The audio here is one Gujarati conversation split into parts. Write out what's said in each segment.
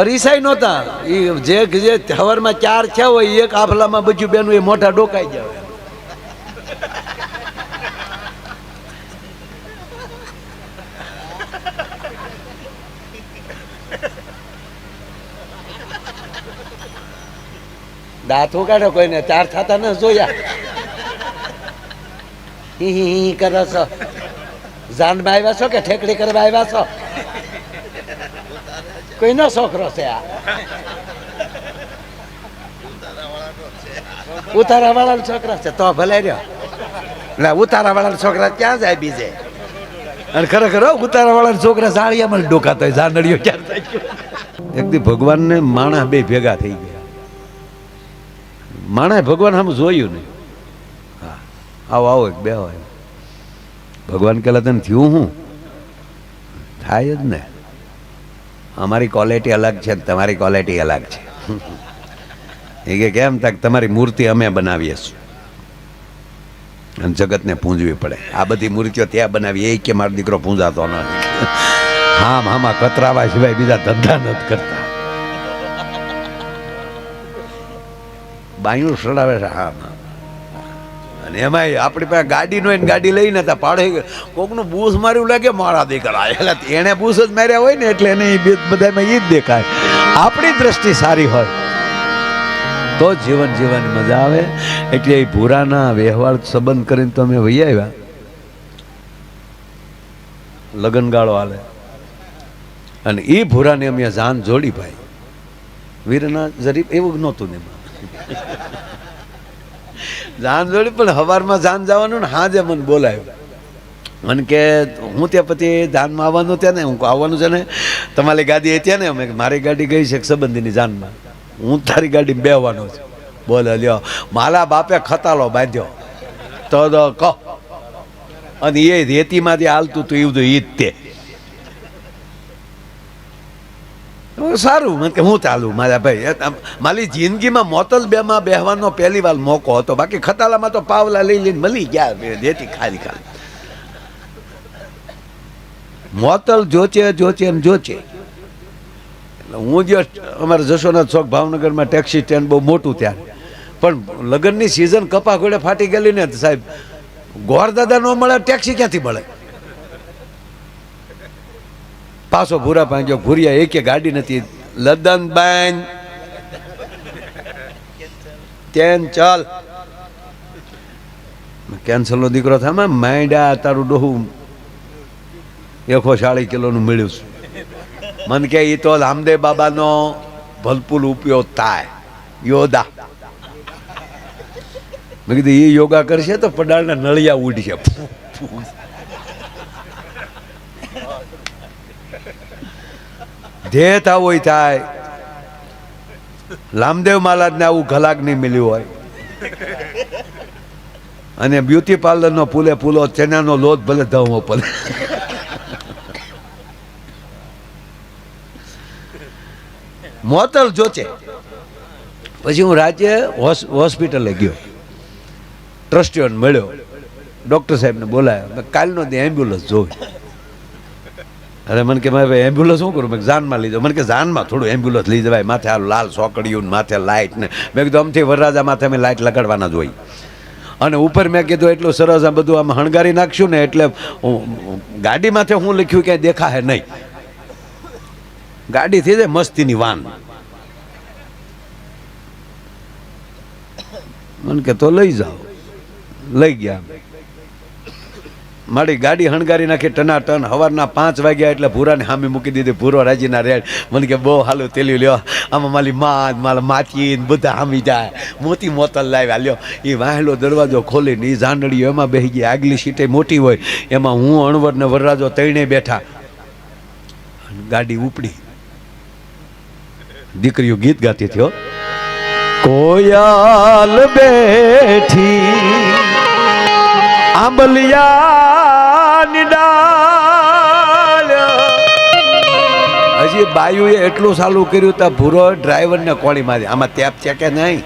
અરીસાઈ નહોતા એ જે હવારમાં 4 થયા હોય એક આફલામાં બચ્યું બેનું એ મોઢા ડોકાઈ જાય. દાંત ઉગાડો કોઈને 4 થતા ન જોયા. હી કરો છો, જાનમાં આવ્યા છો કે ઠેકડી કરવા આવ્યા છો? કોઈનો છોકરો છે આ? ઉતારા વાળા છોકરા છે તો ભલે રહ્યો. એટલે ઉતારા વાળા છોકરા ક્યાં જાય બીજે? અને ખરેખર ઉતારા વાળા છોકરા જાળિયામાં ડોકાતા હોય, જાનડીઓ ક્યાં થાય? એક દી ભગવાનને માણસ બે ભેગા થઈ ગયા. માણસ ભગવાન આમ જોયું નહીં. હા, આવો આવો એક બે હોય. ભગવાન કહેલા તને થયું હું થાય જ ને. અમારી ક્વોલિટી અલગ છે, તમારી ક્વોલિટી અલગ છે. એ કે કેમ તક તમારી મૂર્તિ અમે બનાવીએ છીએ અને જગતને પૂંજવી પડે. આ બધી મૂર્તિઓ ત્યાં બનાવી એ કે મારો દીકરો પૂંજાતો નથી. હામ હામાં કતરાવા સિવાય બીજા ધંધા નથી કરતા. બાયું સડાવે છે હામ. અને એમાં આપણી પાસે ગાડી નો ગાડી લઈને પાડે કોકનું બૂસ માર્યું લાગે મારા દીકરા. એટલે એને બૂસ જ માર્યા હોય ને એટલે એને બધામાં એ જ દેખાય. આપણી દ્રષ્ટિ સારી હોય તો જીવન જીવવાની મજા આવે. એટલે એ ભૂરાના વ્યવહાર સંબંધ કરીને તો અમે વહી આવ્યા. લગનગાળો હાલે અને એ ભૂરાને અમે જાન જોડી ભાઈ. વીરના જરીફ એવું નહોતું ને જાન જોડી. પણ હવારમાં જાન જવાનું ને હાજે મને બોલાવ્યું. મને કે હું ત્યાં પછી જાનમાં આવવાનું ત્યાં ને હું આવવાનું છે ને તમારી ગાડી ત્યાં ને અમે મારી ગાડી ગઈ છે સંબંધીની જાનમાં, હું તારી ગાડી બેવાનું છું. બોલે લ્યો મારા બાપે ખતાલો બાંધ્યો તો કહો. અને એ રેતીમાંથી હાલતું તું એવું ઈ જ તે સારું. મને કે હું ચાલું મારા ભાઈ. મારી જિંદગીમાં મોતલ બેમાં બેહવાનો પહેલી વાર મોકો હતો. બાકી ખતાલામાં તો પાવલા લઈ લઈને મળી ગયા દેતી ખાલી ખાલી. મોતલ જોચે જોચે એમ જોચે. એટલે હું જો અમારા જશોનાથ ચોક ભાવનગરમાં ટેક્સી સ્ટેન્ડ બહુ મોટું ત્યાં. પણ લગ્નની સિઝન કપા ઘોડે ફાટી ગયેલી ને સાહેબ, ગોરદાદા ન મળે ટેક્સી ક્યાંથી મળે? પાછો ભૂરા પાંજો ભૂરિયા એક ગાડી નથી. લદન બેન કેન ચાલ કેન્સલ નો દીકરો થાય માંડ્યા તારું ડોહું 140 કિલોનું મળ્યું છે. મને કે એ તો રામદેવ બાબાનો ભલપુલ ઉપયોગ થાય યોદા. મેં કીધું એ યોગા કરશે તો પડાળના નળિયા ઉડશે. ધેત આવું થાય. રામદેવ મહારાજને આવું ગલાક નહીં મળ્યું હોય. અને બ્યુટી પાર્લરનો પૂલે પૂલો ચણાનો લોટ ભલે ધવવો પડે. મોતલ જોચે. પછી હું રાજ્ય હોસ્પિટલે ગયો, ટ્રસ્ટીઓને મળ્યો, ડૉક્ટર સાહેબને બોલાયો. કાલનો દી એમ્બ્યુલન્સ જોઈ. અરે મને કે મારે એમ્બ્યુલન્સ શું કરું? મેં જાનમાં લીધો. મને કે જાનમાં થોડું એમ્બ્યુલન્સ લઈ જવાય. માથે આ લાલ સોકડીયું માથે લાઇટ ને. મેં કીધું અમથી વરરાજા માથે અમે લાઇટ લગાડવાના જ હોય. અને ઉપર મેં કીધું એટલું સરસ આ બધું આમ હણગારી નાખશું ને એટલે ગાડી માથે હું લખ્યું ક્યાંય દેખાશે નહીં. ગાડી થઈ જાય મસ્તીની વાન. મને કે તો લઈ જાઓ. લઈ ગયા. મારી ગાડી હણગારી નાખી ટનાટન. સવારના 5 વાગ્યા એટલે ભૂરાને સામે મૂકી દીધી. ભૂરો રાજીના રેડ. મને કે બહુ હાલું તેલ્યું લ્યો. આમાં મારી માં મારા માચી બધા સામી જાય. મોતી મોતલ લાવ્યા લ્યો. એ વાહેલો દરવાજો ખોલીને એ જાનડીઓ એમાં બેસી ગઈ. આગલી સીટે મોટી હોય એમાં હું અણવર ને વરરાજો ત્રણેય બેઠા. ગાડી ઉપડી. દીકરીઓ ગીત ગાતી થયો. કોયલ બેઠી આંબલિયાની ડાળ. હજી બાયુએ એટલું સાલું કર્યું તા ભૂરો ડ્રાઈવરને કોળી મારી. આમાં ટેપ છે કે નહીં?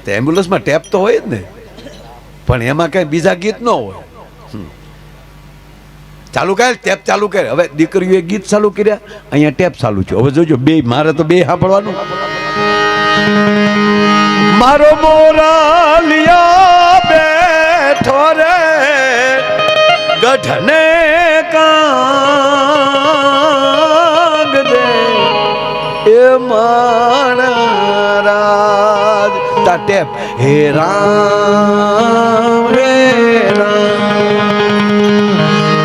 તો એમ્બ્યુલન્સમાં ટેપ તો હોય જ ને, પણ એમાં કઈ બીજા ગીત ન હોય. ચાલુ કર, ટેપ ચાલુ કર. હવે દીકરીઓએ ગીત ચાલુ કર્યા, અહીંયા ટેપ ચાલુ છે. હવે જોજો બે, મારે તો બે સાંભળવાનું. મારો મોરાલિયા બેઠો રે ગઢને કાંગ દે એ મારા રાજ તા ટેપ હે રામ રે રામ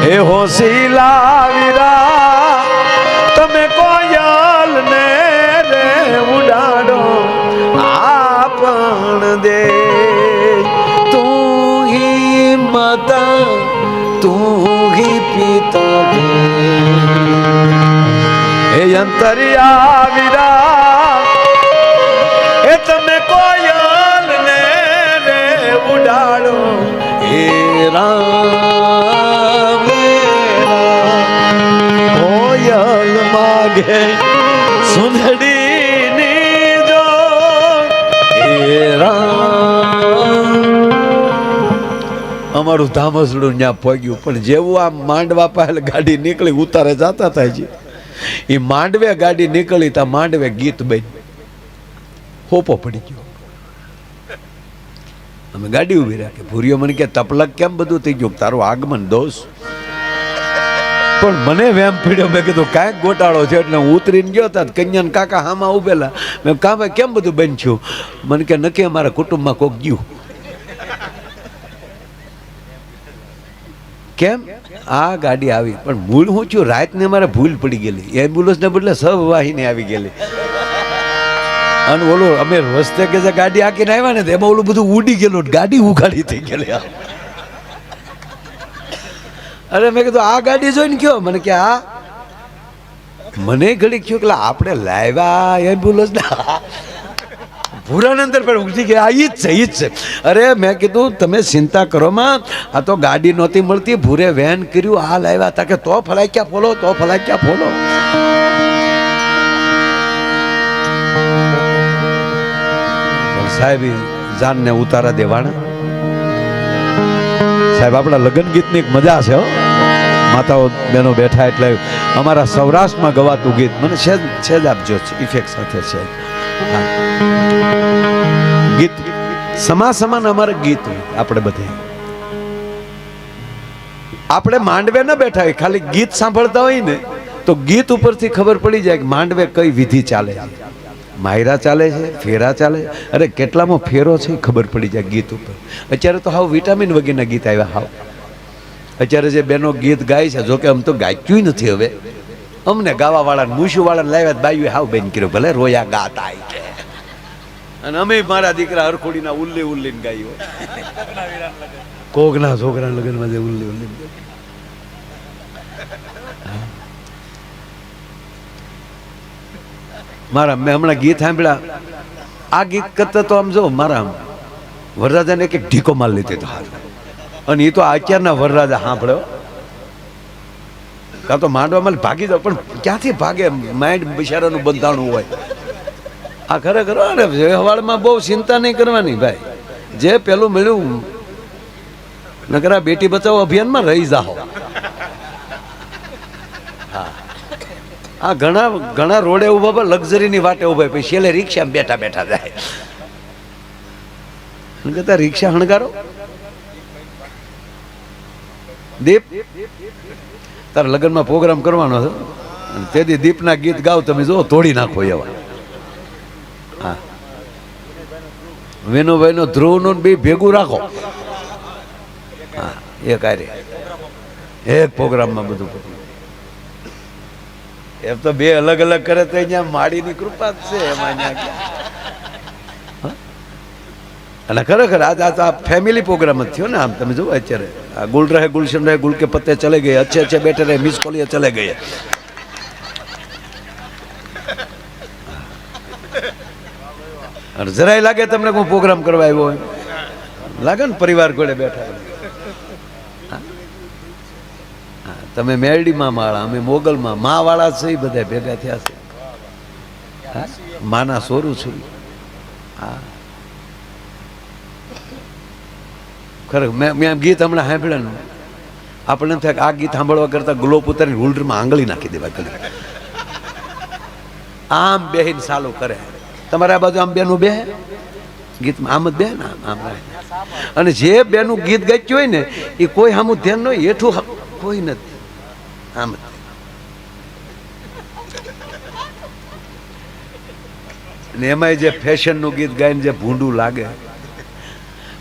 હે હોશીલા વીરા તમે કોયલ ને રે ઉડાડો આપણ દે તું હી માતા તું હી પિતા દે હે અંતરિયા વીરા એ તમે કોયલ ને રે ઉડાડો હે રામ કોયલ માગે સુંદડી ની જો હે રામ. અમારું ધામસડું ત્યાં પહોંચ્યું, પણ જેવું આમ માંડવા પાસે ગાડી નીકળી ઉતારે જતા થાય છે, એ માંડવે ગાડી નીકળી તા માંડવે ગીત બની હોપો પડી ગયો. અમે ગાડી ઉભી રાખી. ભૂરીઓ મને કે તપલક કેમ બધું થઈ ગયું? તારું આગમન દોષ. પણ મને વેમ પીડ્યો. મેં કીધું કાંઈક ગોટાળો છે. એટલે હું ઉતરીને ગયો હતા, કન્યાન કાકા હામાં ઉભેલા. મેં કાં ભાઈ કેમ બધું બન્યું? મને કે નક્કી અમારા કુટુંબમાં કોક ગયું. કેમ? આ ગાડી આવી. પણ ભૂલ હું છું, રાતને મારે ભૂલ પડી ગયેલી. એમ્બ્યુલન્સને બદલે સહવાહિની આવી ગયેલી. અને ઓલું અમે રસ્તે કે જે ગાડી આકીને આવ્યા ને એમાં ઓલું બધું ઉડી ગયેલું, ગાડી ઉઘાડી થઈ ગયેલી. અરે મેં કીધું આ ગાડી જોઈને કયો? મને કે આ મને ઘડી કયો કે આપણે લાવ્યા એમ્બ્યુલન્સ ના ભૂરાની અંદર પણ ઉઠી ગયા. આ ઈ જ છે, ઈ જ છે. અરે મેં કીધું તમે ચિંતા કરો માં, આ તો ગાડી નહોતી મળતી, ભૂરે વેન કર્યું, આ લાવ્યા હતા કે તો ફલાઈ ક્યાં ફોલો, તો ફલાઈ ક્યાં ફોલો. સાહેબ જાનને ઉતારા દેવાના. સાહેબ આપણા લગ્ન ગીતની એક મજા છે. માતાઓ બહેનો બેઠા એટલે અમારા સૌરાષ્ટ્રમાં ગવાતું ગીત મને છેદ આપજો, ઇફેક્ટ સાથે છે. ગીત સમાન અમારે ગીત આપણે બધે આપણે માંડવે ન બેઠા હોય, ખાલી ગીત સાંભળતા હોય ને તો ગીત ઉપરથી ખબર પડી જાય કે માંડવે કઈ વિધિ ચાલે છે. માયરા ચાલે છે, ફેરા ચાલે. અરે કેટલામાં ફેરો છે ખબર પડી જાય ગીત ઉપર. અત્યારે તો હાવ વિટામિન વગેરેના ગીત આવ્યા. હાવ અત્યારે જે બેનો ગીત ગાય છે, જોકે આમ તો ગાયક્યું નથી હવે, અમને ગાવા વાળા મૂછું વાળા લાવ્યા બાયું હાવ બેન કર્યો, ભલે રોયા ગાતા છે. અને અમે મારા દીકરા હરખોડીના ઉલ્લી ઉલ્લીને ગાયું. કોકના છોકરા લગ્નમાં જે ઉલ્લી ઉલ્લી. મારા મેં હમણાં ગીત સાંભળ્યા. આ ગીત કરતા તો આમ જો મારા વરરાજાને એક ઢીકો માલ લીધી તો હાલ. અને એ તો અત્યારના વરરાજા સાંભળ્યો. કાં તો માંડવામાં ભાગી જાવ, પણ ક્યાંથી ભાગે? માઇન્ડ બિચારાનું બંધાણું હોય. આ ખરેખર અરે હવાળમાં બહુ ચિંતા નહીં કરવાની ભાઈ. જે પેલું મળ્યું નકર આ બેટી બચાવો અભિયાનમાં રહી જાઓ. હા, આ ઘણા રોડે ઉભા લક્ઝરીની વાટે ઉભા, પછી છેલ્લે રિક્ષા બેઠા બેઠા જાય. કહેતા રિક્ષા હણગારો. દીપ તારા લગ્નમાં પ્રોગ્રામ કરવાનો છે, તેથી દીપના ગીત ગાવ તમે જો તોડી નાખો એવા. હા, વેનુભાઈ નો ધ્રુવ નું બી ભેગું રાખો. હા, એક આરે એક પ્રોગ્રામમાં બધું. એમ તો બે અલગ અલગ કરે તો અહીંયા માડીની કૃપા જ છે એમાં. અને ખરેખર આજ આ ફેમિલી પ્રોગ્રામ જ થયો ને. આમ તમે જુઓ અત્યારે આ ગુલ રહે ગુલશન રહે ગુલ કે પત્તે ચલે ગયે, अच्छे अच्छे बैठे रहे, मिस कॉलिए चले गए. જરાય લાગે તમને કોઈ પ્રોગ્રામ કરવા આવ્યો હોય, લાગે ને પરિવાર જોડે બેઠા. તમે મેરડીમાં માળા, અમે મોગલમાં મા વાળા છે, બધા ભેગા થયા છે. માના સોરું છું. હા, ખરેખર મેં ગીત હમણાં સાંભળ્યું. આપણને થાય આ ગીત સાંભળવા કરતા ગ્લોપ ઉતારીને હોલ્ડરમાં આંગળી નાખી દેવા ગળે આમ બેહીને ચાલુ કરે. તમારા બાજુ આમ બેનું બે ગીતમાં આમ જ બે ને આમ અને જે બેનું ગીત ગાચ્યું હોય ને એ કોઈ સામું ધ્યાન ન હોય હેઠું કોઈ નથી આમ જ. ને એમાંય જે ફેશનનું ગીત ગાઈને જે ભૂંડું લાગે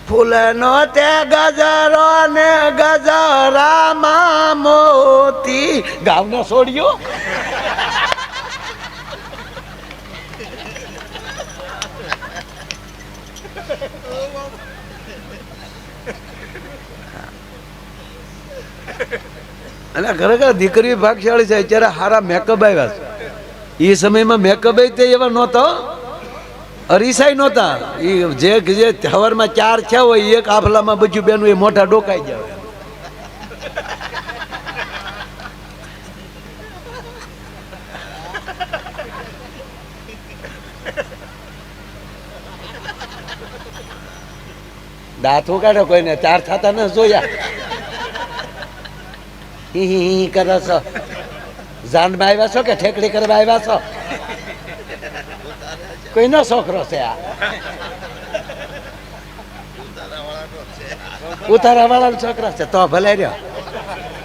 ફૂલનો તે ગજરો ને ગજરામાં મોતી ગાવનો છોડ્યો. અને ખરેખર દીકરી ભાગશાળી છે. અત્યારે સારા મેકઅપ આવ્યા છે. એ સમયમાં મેકઅપ તે એવા નહોતા અરીસાઈ નહોતા. એ જે હવારમાં 4 થયા હોય એક આફલામાં બચ્યું બેનું એ મોટા ડોકાઈ જાય. દાંતો કાઢો કોઈને 4 થતા ન જોયા. હી કરો છો જાનમાં આવ્યા છો કે ઠેકડી કરવા આવ્યા છો? કોઈનો છોકરો છે આ? ઉતારા વાળા છોકરા છે તો ભલે રહ્યો.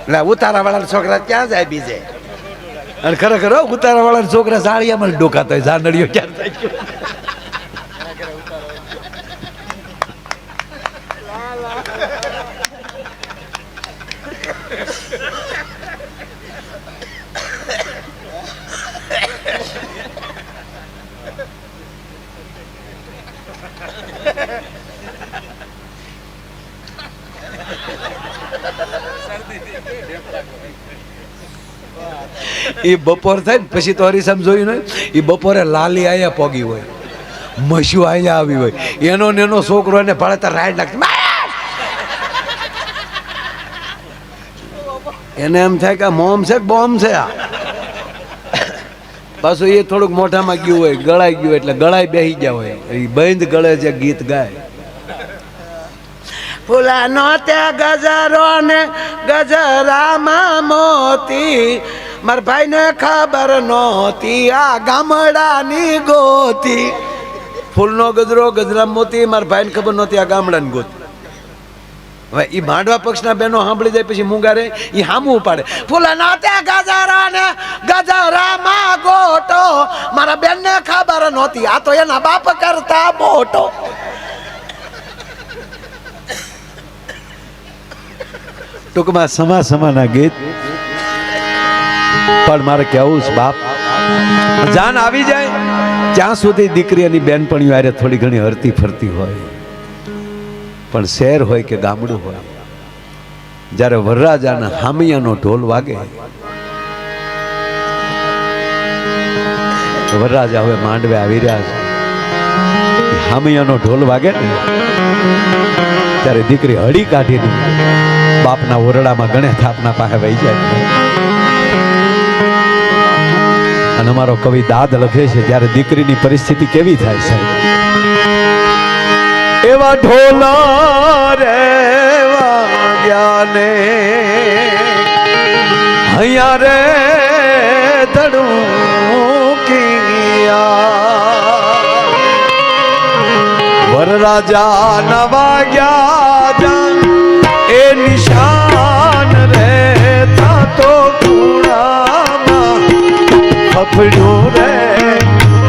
એટલે ઉતારા વાળા છોકરા ક્યાં જાય બીજે? અને ખરેખર ઉતારા વાળા છોકરા સાળિયામાં ડોકાતા હોય. જાનડીઓ ક્યાં થાય? એ બપોર થાય ને પછી તો હરીસામ જોયું ને એ બપોરે લાલી આયા પોગી હોય મસ્યું આયા આવી હોય એનો ને એનો છોકરો એને ભાડે રાઈડ નાખે એને એમ થાય કે મોમ છે બોમ્બ છે આ. પાછું એ થોડુંક મોઢામાં ગયું હોય ગળાઈ ગયું એટલે ગળાઈ બેસી ગયા હોય એ બંધ ગળે જે ગીત ગાય ફૂલાનો તે ગજરો ને ગજરામાં મોતી મારા ભાઈને ખબર નહોતી આ ગામડાની ગોતી. ફૂલનો ગજરો ગજરામાં મોતી મારા ભાઈને ખબર નહોતી આ ગામડાની ગોતી. હવે એ માંડવા પક્ષના બહેનો સાંભળી જાય પછી મુંગારે એ હામું પાડે ફૂલનો તે ગજરો ને ગજરામાં ગોટો મારા બેનને ખબર નહોતી આ તો એના બાપ કરતા મોટો. ટૂંકમાં સમાના ગીત પણ મારે કેવું છે બાપ જાન આવી જાય ત્યાં સુધી દીકરી અને બેનપણીઓ આરે થોડી ઘણી હરતી ફરતી હોય પણ શહેર હોય કે ગામડું હોય જ્યારે વરરાજાના હામિયાનો ઢોલ વાગે વરરાજા હવે માંડવે આવી રહ્યા છે હામિયાનો ઢોલ વાગે ને ત્યારે દીકરી હળી કાઢીને બાપના ઓરડામાં ગણે થાપના પાસે વહી જાય. અને અમારો કવિ દાદ લખે છે ત્યારે દીકરીની પરિસ્થિતિ કેવી થાય છે? એવા ઢોલા રે વાગ્યાને અહીંયા રે ધડુકિયા વરરાજા ના વાગ્યા એ નિશાન રે તો કુણામાં ફફડ્યું રે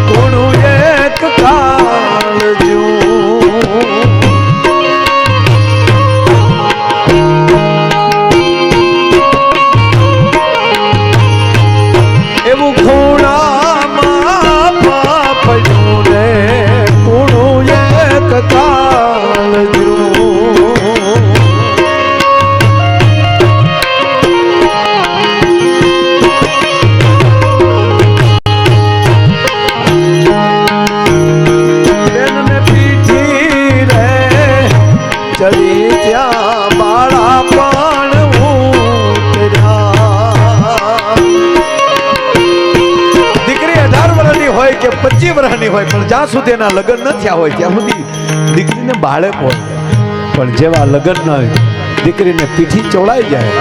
કોણું એક કાળજું એવું ખૂણામાં ફફડ્યું રે કોણું એક કાળજું. કે 25 વર્ષની હોય પણ જ્યાં સુધી એના લગ્ન ન થયા હોય ત્યાં સુધી દીકરીને બાળક હોય પણ જેવા લગ્ન ન હોય દીકરીને પીઠી ચોળાઈ જાય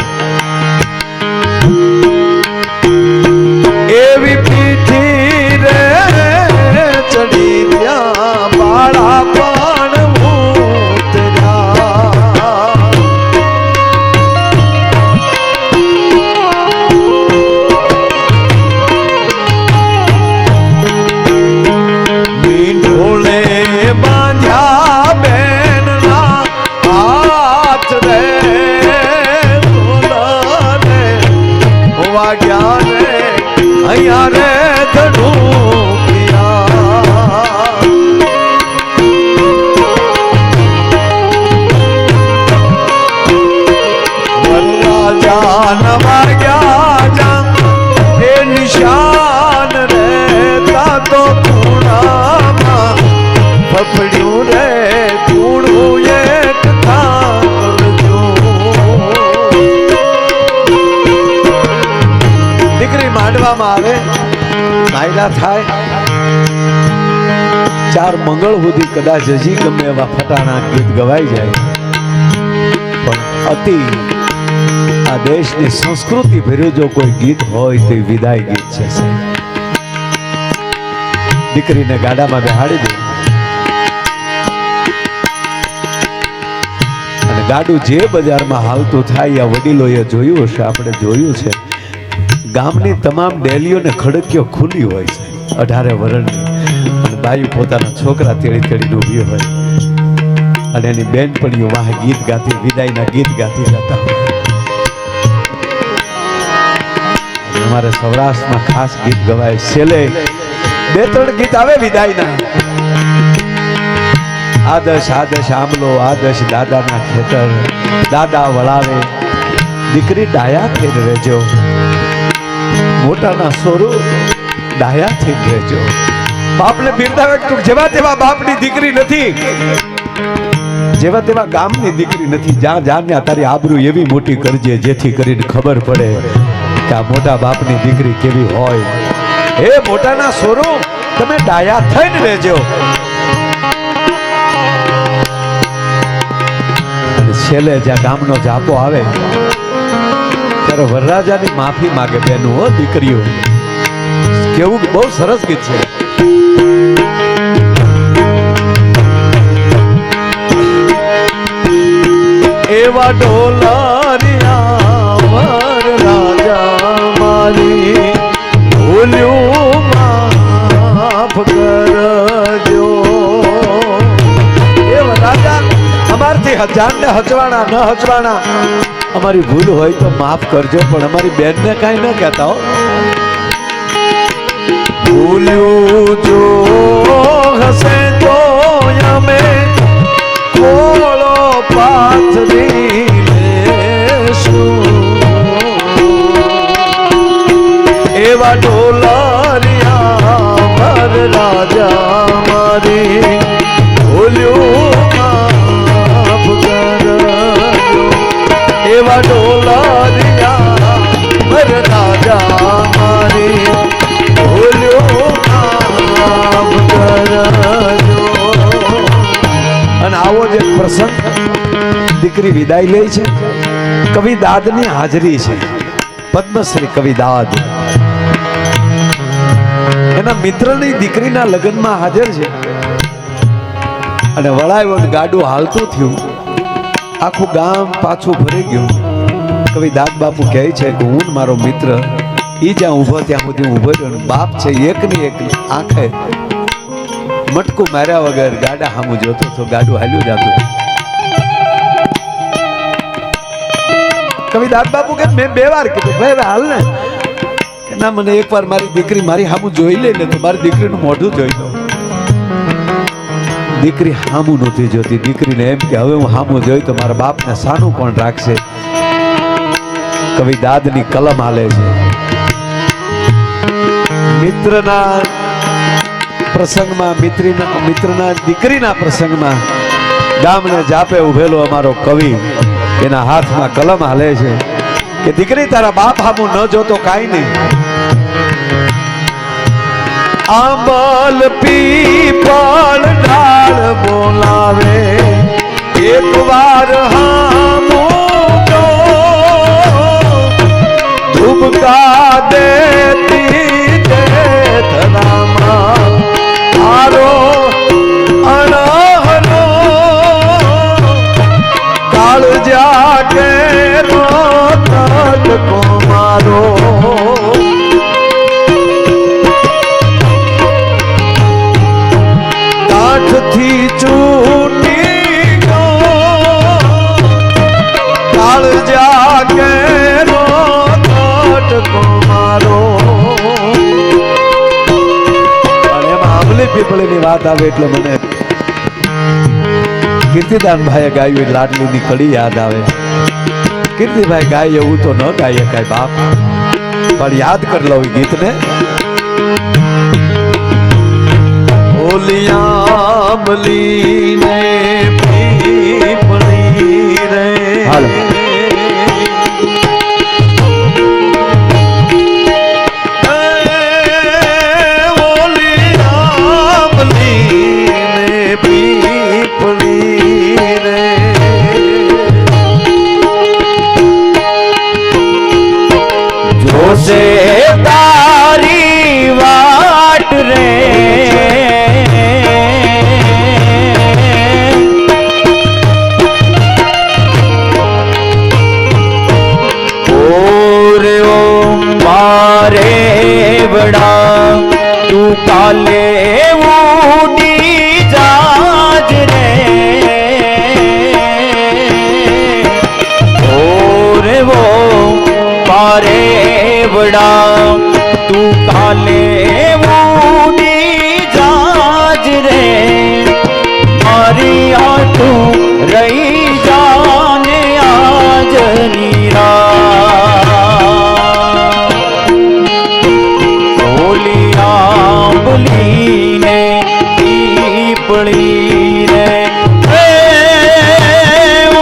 ભેળા થાય 4 મંગળ સુધી કદાચ હજી ગમે એવા ફટાણા ગીત ગવાઈ જાય, પણ અતિ આ દેશની સંસ્કૃતિ ભર્યું જો કોઈ ગીત હોય તો વિદાય ગીત છે. દીકરીને ગાડામાં બેહાડી દે અને ગાડું જે બજારમાં હાલતું થાય આ વડીલોએ જોયું હશે, આપણે જોયું છે. ગામની તમામ ડેલીઓને ખડકીઓ ખુલ્લી હોય છે 18 વર્ષની, અને બાયું પોતાના છોકરા તેડી તેડીને ઊભી હોય અને એની બેનપણીઓ વાહ ગીત ગાતી, વિદાયના ગીત ગાતી જતા હોય. અમારે સૌરાષ્ટ્રમાં ખાસ ગીત ગવાય, છેલ્લે 2-3 ગીત આવે વિદાયના. આદર્શ આદર્શ આમલો, આદર્શ દાદાના ખેતર, દાદા વળાવે, દીકરી ડાયા થઈને રહેજો, મોટાના સોરું ડાયા થઈને રહેજો. બાપને બિરદાવે તું જેવા તેવા બાપની દીકરી નથી, જેવા તેવા ગામની દીકરી નથી. જ્યાં જ્યાં તારી આબરૂ એવી મોટી કરજે જેથી કરીને ખબર પડે કે આ મોટા બાપની દીકરી કેવી હોય. હે મોટાના સોરો તમે ડાયા થઈને રહેજો. છેલ્લે જ્યાં ગામનો જાપો આવે ત્યારે વરરાજાની માફી માગે બેનું, હો દીકરીઓ. કેવું બહુ સરસ ગીત છે. એવા ડોલારિયા વરરાજા મારી ભૂલ્યું માફ કરજો. એવા રાજા અમારથી હજારને હચવાણા ન હચવાણા, અમારી ભૂલ હોય તો માફ કરજો, પણ અમારી બેનને કાંઈ ન કહેતા હો. ભૂલ્યું જો હશે તો અમે કોળો પાથરી લેશું. એવા ડોલારિયા વરરાજા મારી ભૂલ્યું માફ કરજો. એવા ડોલારિયા વરરાજા મારી ભૂલ્યું માફ કરજો. અને આવો જે પ્રસંગ દીકરી વિદાય લે છે, કવિ દાદની હાજરી છે. પદ્મશ્રી કવિ દાદ એના મિત્રની દીકરીના લગ્નમાં હાજર છે અને વળાયું ગાડું હાલતું થયું, આખું ગામ પાછું ભરી ગયું. કવિ દાદ બાપુ કહે છે કે હું મારો મિત્ર ઈ જ્યાં ઊભો ત્યાં સુધી ઊભો રહ્યો. બાપ છે એકની એક આંખે મટકું માર્યા વગર ગાડા સામું જોતો તો ગાડું હાલ્યું જતું. કવિ દાદ બાપુ કે મેં 2 વાર કીધું ભાઈ હાલ ને, કે ના મને એકવાર મારી દીકરી મારી સામું જોઈ લે ને તો મારી દીકરીનું મોઢું જોઈ લો. દીકરી સામું નહોતી જોતી. દીકરીને એમ કે હવે હું સામું જોઈ તો મારા બાપને સાનું કોણ રાખશે. કવિ દાદની કલમ હાલે છે. મિત્રના પ્રસંગમાં, મિત્રના દીકરીના પ્રસંગમાં ગામને જાપે ઉભેલો અમારો કવિ એના હાથમાં કલમ હાલે છે કે દીકરી તારા બાપ હામું ન જોતો કાંઈ નહીં. આંબલ પીપળ ડાળ બોલાવે એક વાર હામું જો, ધુબકા દેતી જે ધરામાં આરો અણહરો કાળ જાગે રોતકો મારો. કાઠથી ચૂટી ગયો કાળ જાગે રોતકો મારો. પીપળીની વાત આવે એટલે મને કીર્તિદાન ભાઈએ ગાયું લાડલીની કડી યાદ આવે. કીર્તિભાઈ ગાય એવું તો ન ગાય કાંઈ બાપ, પણ યાદ કરી લઉં ગીતને. ઓલિયા બલીને પીપળી રે હાલો તું કાલે ઉડી જાજ રે ઓરે વો પારે વડા તું કાલે ઉડી જાજ રે મારી આટું રહી જાને આજ નીરા ઓલી આંબલી ને પીપળી રે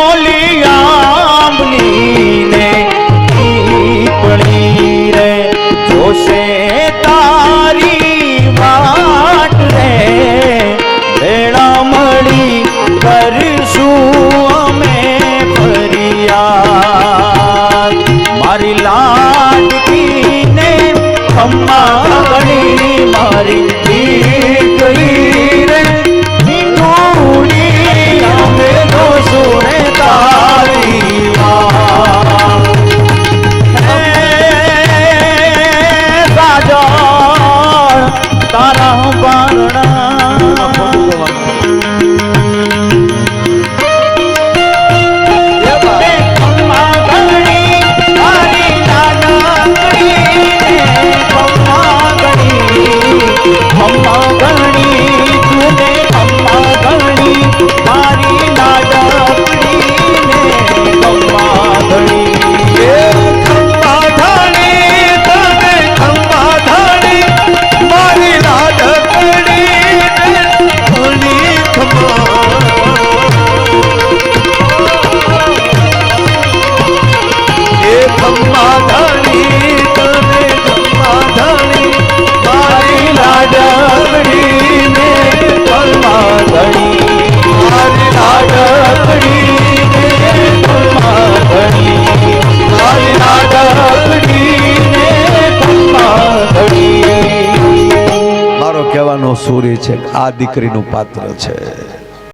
ઓલી આંબલી ને પીપળી રે જોશે તારી વાટ રે ભેળા મળી કરશું અમે ફરિયાદ મારી લાડકીને ખમ્મા ગણી મારી દીકરી રે મીઠુડી અમે દોશું રે તારી સાજા તારા બારણા કહેવાનો સૂર્ય છે આ દીકરીનું પાત્ર છે.